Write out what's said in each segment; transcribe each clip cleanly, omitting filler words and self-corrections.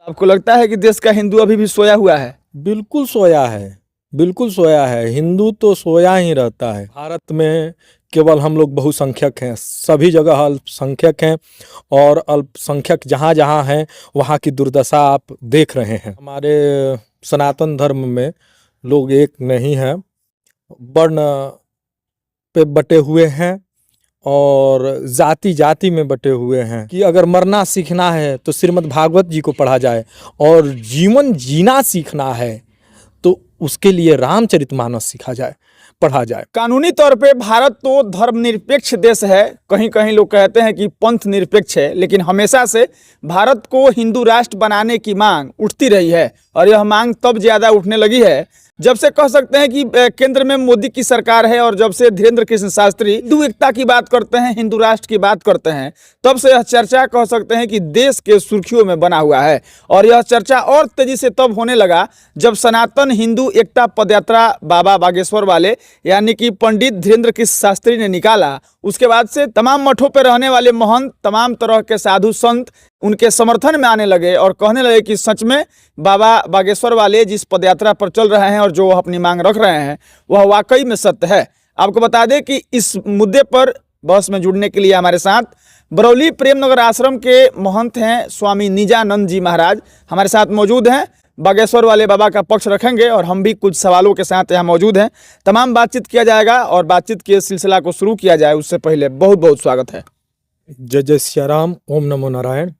आपको लगता है कि देश का हिंदू अभी भी सोया हुआ है? बिल्कुल सोया है, बिल्कुल सोया है। हिंदू तो सोया ही रहता है। भारत में केवल हम लोग बहुसंख्यक हैं, सभी जगह अल्पसंख्यक हैं, और अल्पसंख्यक जहाँ जहाँ हैं वहाँ की दुर्दशा आप देख रहे हैं। हमारे सनातन धर्म में लोग एक नहीं हैं, वर्ण पे बटे हुए हैं और जाति जाति में बटे हुए हैं। कि अगर मरना सीखना है तो श्रीमद् भागवत जी को पढ़ा जाए, और जीवन जीना सीखना है तो उसके लिए रामचरितमानस सीखा जाए, पढ़ा जाए। कानूनी तौर पे भारत तो धर्मनिरपेक्ष देश है, कहीं कहीं लोग कहते हैं कि पंथ निरपेक्ष है, लेकिन हमेशा से भारत को हिंदू राष्ट्र बनाने की मांग उठती रही है। और यह मांग तब ज्यादा उठने लगी है जब से कह सकते हैं कि केंद्र में मोदी की सरकार है, और जब से धीरेन्द्र कृष्ण शास्त्री हिंदू एकता की बात करते हैं, हिंदू राष्ट्र की बात करते हैं, तब से यह चर्चा कह सकते हैं कि देश के सुर्खियों में बना हुआ है। और यह चर्चा और तेजी से तब होने लगा जब सनातन हिंदू एकता पदयात्रा बाबा बागेश्वर वाले यानी कि पंडित धीरेन्द्र कृष्ण शास्त्री ने निकाला। उसके बाद से तमाम मठों पर रहने वाले महंत, तमाम तरह के साधु संत उनके समर्थन में आने लगे और कहने लगे कि सच में बाबा बागेश्वर वाले जिस पदयात्रा पर चल रहे हैं और जो अपनी मांग रख रहे हैं वह वाकई में सत्य है। आपको बता दें कि इस मुद्दे पर बहस में जुड़ने के लिए हमारे साथ बरौली प्रेमनगर आश्रम के महंत हैं स्वामी निजानंद जी महाराज हमारे साथ मौजूद हैं। बागेश्वर वाले बाबा का पक्ष रखेंगे और हम भी कुछ सवालों के साथ यहाँ मौजूद हैं। तमाम बातचीत किया जाएगा और बातचीत के सिलसिला को शुरू किया जाए उससे पहले बहुत बहुत स्वागत है। जय जय सिया राम, ओम नमो नारायण।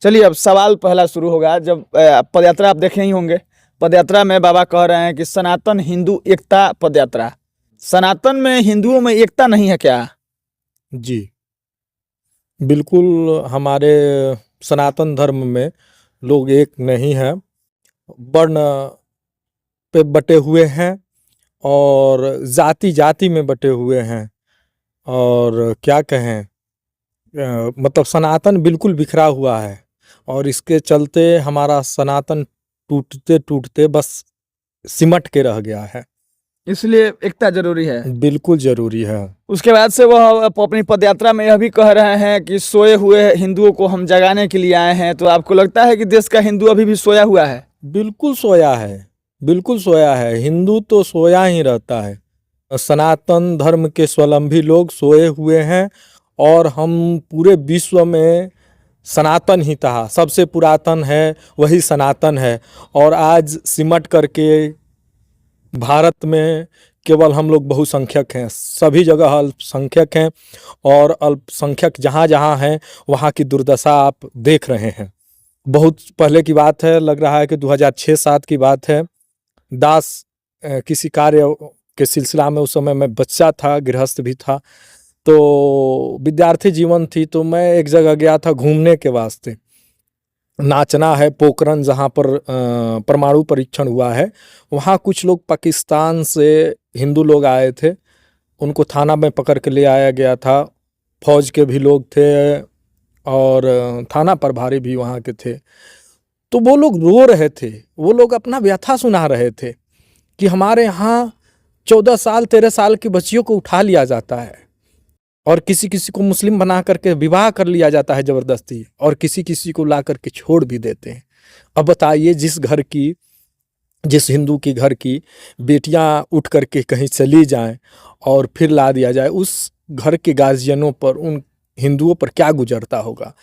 चलिए अब सवाल पहला शुरू होगा। जब पदयात्रा आप देखे ही होंगे, पदयात्रा में बाबा कह रहे हैं कि सनातन हिंदू एकता पदयात्रा, सनातन में हिंदुओं में एकता नहीं है क्या? जी बिल्कुल, हमारे सनातन धर्म में लोग एक नहीं हैं, वर्ण पे बटे हुए हैं और जाति जाति में बटे हुए हैं। और क्या कहें, मतलब सनातन बिल्कुल बिखरा हुआ है, और इसके चलते हमारा सनातन टूटते टूटते बस सिमट के रह गया है। इसलिए एकता जरूरी है। बिल्कुल जरूरी है। उसके बाद से वह अपनी पदयात्रा में यह भी कह रहे हैं कि सोए हुए हिंदुओं को हम जगाने के लिए आए हैं। तो आपको लगता है कि देश का हिंदू अभी भी सोया हुआ है? बिल्कुल सोया है, बिल्कुल सोया है। हिंदू तो सोया ही रहता है। सनातन धर्म के स्वावलंबी लोग सोए हुए हैं, और हम पूरे विश्व में सनातन ही था, सबसे पुरातन है वही सनातन है। और आज सिमट करके भारत में केवल हम लोग बहुसंख्यक हैं, सभी जगह अल्पसंख्यक हैं, और अल्पसंख्यक जहाँ जहाँ हैं वहाँ की दुर्दशा आप देख रहे हैं। बहुत पहले की बात है, लग रहा है कि 2006-07 की बात है। दास किसी कार्य के सिलसिला में, उस समय मैं बच्चा था, गृहस्थ भी था, तो विद्यार्थी जीवन थी, तो मैं एक जगह गया था घूमने के वास्ते। नाचना है पोखरण, जहाँ पर परमाणु परीक्षण हुआ है, वहाँ कुछ लोग पाकिस्तान से हिंदू लोग आए थे, उनको थाना में पकड़ के ले आया गया था। फौज के भी लोग थे और थाना प्रभारी भी वहाँ के थे। तो वो लोग रो रहे थे, वो लोग अपना व्यथा सुना रहे थे कि हमारे यहाँ 14 साल 13 साल की बच्चियों को उठा लिया जाता है, और किसी किसी को मुस्लिम बना करके विवाह कर लिया जाता है ज़बरदस्ती, और किसी किसी को ला करके छोड़ भी देते हैं। अब बताइए, जिस हिंदू की घर की बेटियां उठ करके कहीं चली जाएं और फिर ला दिया जाए, उस घर के गार्जियनों पर, उन हिंदुओं पर क्या गुजरता होगा।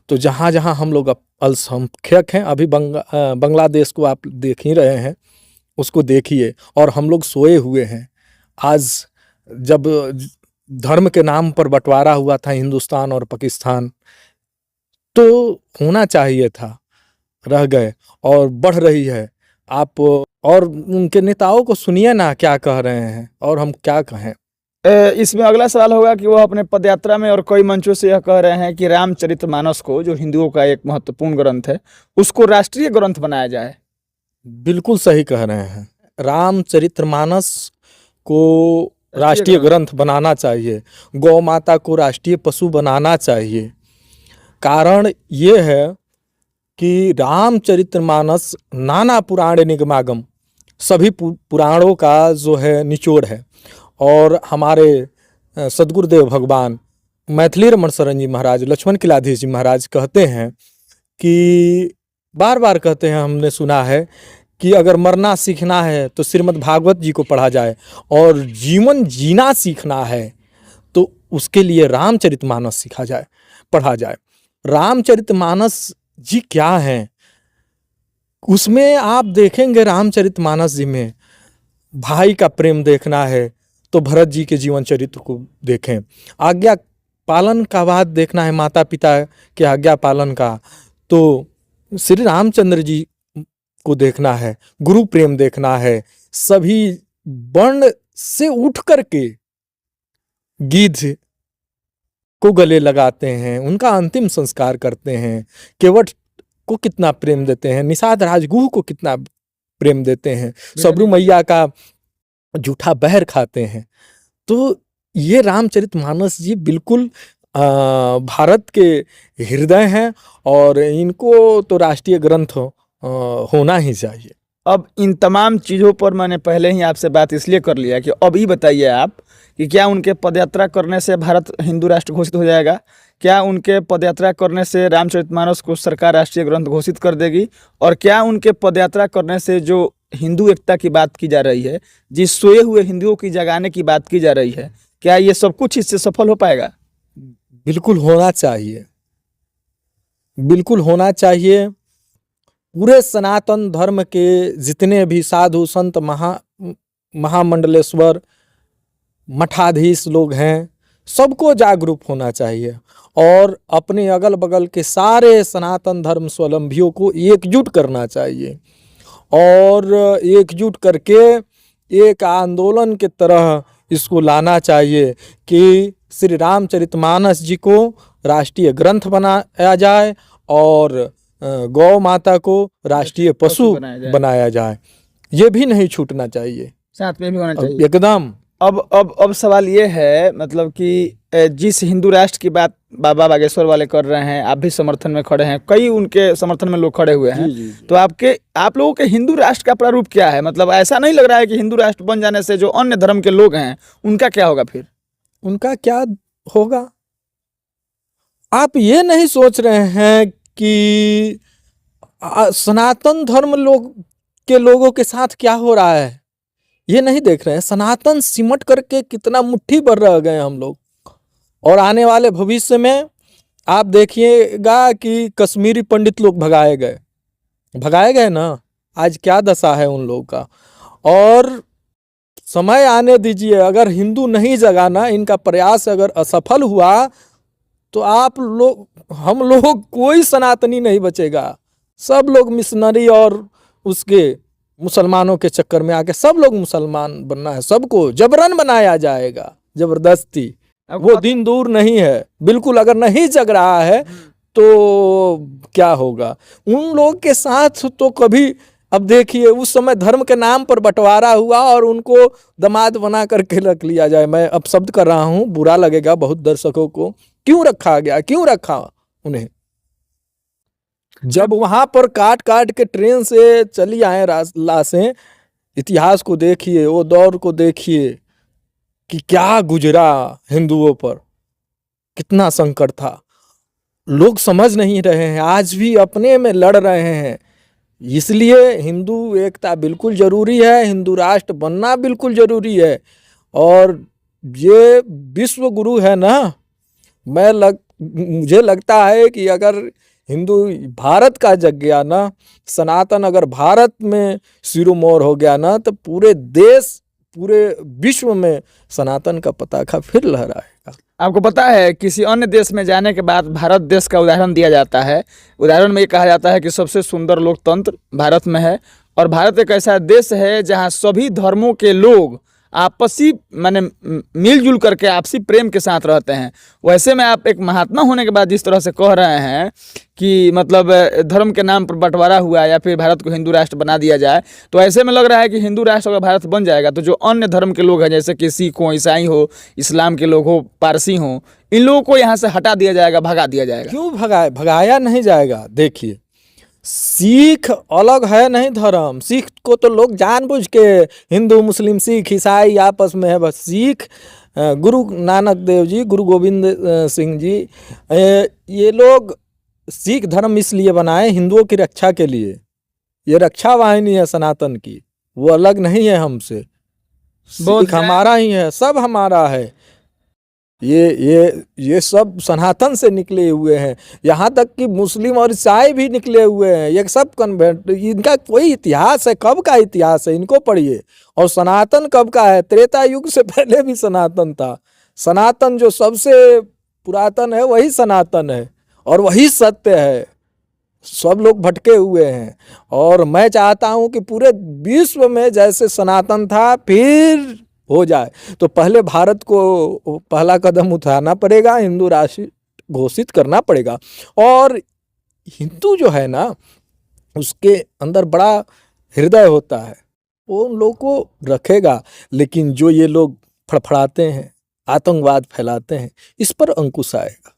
तो जहाँ जहाँ हम लोग अल्पसंख्यक हैं, अभी बांग्लादेश को आप देख ही रहे हैं, उसको देखिए, और हम लोग सोए हुए हैं। आज जब धर्म के नाम पर बंटवारा हुआ था हिंदुस्तान और पाकिस्तान, तो होना चाहिए था, रह गए, और बढ़ रही है। आप और उनके नेताओं को सुनिए ना क्या कह रहे हैं, और हम क्या कहें। इसमें अगला सवाल होगा कि वह अपने पदयात्रा में और कई मंचों से यह कह रहे हैं कि रामचरितमानस को, जो हिंदुओं का एक महत्वपूर्ण ग्रंथ है, उसको राष्ट्रीय ग्रंथ बनाया जाए। बिल्कुल सही कह रहे हैं। रामचरितमानस को राष्ट्रीय ग्रंथ बनाना चाहिए, गौ माता को राष्ट्रीय पशु बनाना चाहिए। कारण ये है कि रामचरितमानस नाना पुराण निगमागम, सभी पुराणों का जो है निचोड़ है। और हमारे सदगुरुदेव भगवान मैथिली रमण शरण जी महाराज, लक्ष्मण किलाधीश जी महाराज कहते हैं कि बार बार कहते हैं, हमने सुना है कि अगर मरना सीखना है तो श्रीमद् भागवत जी को पढ़ा जाए, और जीवन जीना सीखना है तो उसके लिए रामचरितमानस सीखा जाए, पढ़ा जाए। रामचरितमानस जी क्या हैं? उसमें आप देखेंगे रामचरितमानस जी में भाई का प्रेम देखना है तो भरत जी के जीवन चरित्र को देखें। आज्ञा पालन का बात देखना है, माता पिता के आज्ञा पालन का, तो श्री रामचंद्र जी को देखना है। गुरु प्रेम देखना है। सभी वर्ण से उठ करके गिद्ध को गले लगाते हैं, उनका अंतिम संस्कार करते हैं। केवट को कितना प्रेम देते हैं, निषाद राजगुह को कितना प्रेम देते हैं, सबरू मैया का जूठा बहर खाते हैं। तो ये रामचरितमानस जी बिल्कुल भारत के हृदय हैं, और इनको तो राष्ट्रीय ग्रंथ होना ही चाहिए। अब इन तमाम चीज़ों पर मैंने पहले ही आपसे बात इसलिए कर लिया कि अब ही बताइए आप कि क्या उनके पदयात्रा करने से भारत हिंदू राष्ट्र घोषित हो जाएगा? क्या उनके पदयात्रा करने से रामचरितमानस को सरकार राष्ट्रीय ग्रंथ घोषित कर देगी? और क्या उनके पदयात्रा करने से जो हिंदू एकता की बात की जा रही है, जिस सोए हुए हिंदुओं की जगाने की बात की जा रही है, क्या ये सब कुछ इससे सफल हो पाएगा? बिल्कुल होना चाहिए, बिल्कुल होना चाहिए। पूरे सनातन धर्म के जितने भी साधु संत महामंडलेश्वर मठाधीश लोग हैं, सबको जागरूक होना चाहिए, और अपने अगल बगल के सारे सनातन धर्म स्वावलंबियों को एकजुट करना चाहिए, और एकजुट करके एक आंदोलन के तरह इसको लाना चाहिए कि श्री रामचरितमानस जी को राष्ट्रीय ग्रंथ बनाया जाए, और गौ माता को राष्ट्रीय पशु बनाया जाए। ये भी नहीं छूटना चाहिए, साथ में भी होना चाहिए एकदम। अब सवाल ये है, मतलब कि जिस हिंदू राष्ट्र की बात बाबा बागेश्वर वाले कर रहे हैं, आप भी समर्थन में खड़े हैं, कई उनके समर्थन में लोग खड़े हुए हैं। जी। तो आप लोगों के हिंदू राष्ट्र का प्रारूप क्या है? मतलब ऐसा नहीं लग रहा है कि हिंदू राष्ट्र बन जाने से जो अन्य धर्म के लोग हैं उनका क्या होगा? फिर उनका क्या होगा? आप ये नहीं सोच रहे हैं कि सनातन धर्म के लोगों के साथ क्या हो रहा है? ये नहीं देख रहे हैं। सनातन सिमट करके कितना मुट्ठी भर रह गए हम लोग, और आने वाले भविष्य में आप देखिएगा कि कश्मीरी पंडित लोग भगाए गए ना। आज क्या दशा है उन लोगों का। और समय आने दीजिए, अगर हिंदू नहीं जगाना, इनका प्रयास अगर असफल हुआ तो हम लोग कोई सनातनी नहीं बचेगा। सब लोग मिशनरी और उसके मुसलमानों के चक्कर में आके सब लोग मुसलमान बनना है, सबको जबरन बनाया जाएगा, जबरदस्ती। वो दिन दूर नहीं है, बिल्कुल। अगर नहीं जग रहा है तो क्या होगा उन लोग के साथ? तो कभी, अब देखिए, उस समय धर्म के नाम पर बंटवारा हुआ और उनको दामाद बना करके रख लिया जाए। मैं अब शब्द कर रहा हूँ, बुरा लगेगा बहुत दर्शकों को। क्यों रखा गया? क्यों रखा उन्हें? जब वहां पर काट काट के ट्रेन से चली आए लाशें, इतिहास को देखिए, वो दौर को देखिए कि क्या गुजरा हिंदुओं पर, कितना संकट था। लोग समझ नहीं रहे हैं, आज भी अपने में लड़ रहे हैं। इसलिए हिंदू एकता बिल्कुल जरूरी है, हिंदू राष्ट्र बनना बिल्कुल जरूरी है। और ये विश्व गुरु है ना, मुझे लगता है कि अगर हिंदू भारत का जग गया ना, सनातन अगर भारत में सिरोमोर हो गया ना, तो पूरे देश, पूरे विश्व में सनातन का पताका फिर लहराएगा। आपको पता है, किसी अन्य देश में जाने के बाद भारत देश का उदाहरण दिया जाता है। उदाहरण में ये कहा जाता है कि सबसे सुंदर लोकतंत्र भारत में है, और भारत एक ऐसा देश है जहाँ सभी धर्मों के लोग आपसी माने मिलजुल करके आपसी प्रेम के साथ रहते हैं। वैसे में आप एक महात्मा होने के बाद जिस तरह से कह रहे हैं कि मतलब धर्म के नाम पर बंटवारा हुआ या फिर भारत को हिंदू राष्ट्र बना दिया जाए, तो ऐसे में लग रहा है कि हिंदू राष्ट्र अगर भारत बन जाएगा तो जो अन्य धर्म के लोग हैं, जैसे कि सिख हो, ईसाई हो, इस्लाम के लोग हो, पारसी हो, इन लोगों को यहाँ से हटा दिया जाएगा, भगा दिया जाएगा। क्यों भगाया नहीं जाएगा? देखिए, सिख अलग है नहीं धर्म। सिख को तो लोग जानबूझ के हिंदू मुस्लिम सिख ईसाई आपस में है बस। सिख गुरु नानक देव जी, गुरु गोविंद सिंह जी, ये लोग सिख धर्म इसलिए बनाए हिंदुओं की रक्षा के लिए। ये रक्षा वाहिनी है सनातन की, वो अलग नहीं है हमसे। बहुत सिख हमारा ही है, सब हमारा है। ये सब सनातन से निकले हुए हैं। यहाँ तक कि मुस्लिम और ईसाई भी निकले हुए हैं, ये सब कन्वर्ट। इनका कोई इतिहास है, कब का इतिहास है इनको पढ़िए। और सनातन कब का है? त्रेता युग से पहले भी सनातन था। सनातन जो सबसे पुरातन है वही सनातन है और वही सत्य है। सब लोग भटके हुए हैं और मैं चाहता हूं कि पूरे विश्व में जैसे सनातन था फिर हो जाए। तो पहले भारत को पहला कदम उठाना पड़ेगा, हिंदू राष्ट्र घोषित करना पड़ेगा। और हिंदू जो है ना, उसके अंदर बड़ा हृदय होता है, वो उन लोगों को रखेगा। लेकिन जो ये लोग फड़फड़ाते हैं, आतंकवाद फैलाते हैं, इस पर अंकुश आएगा।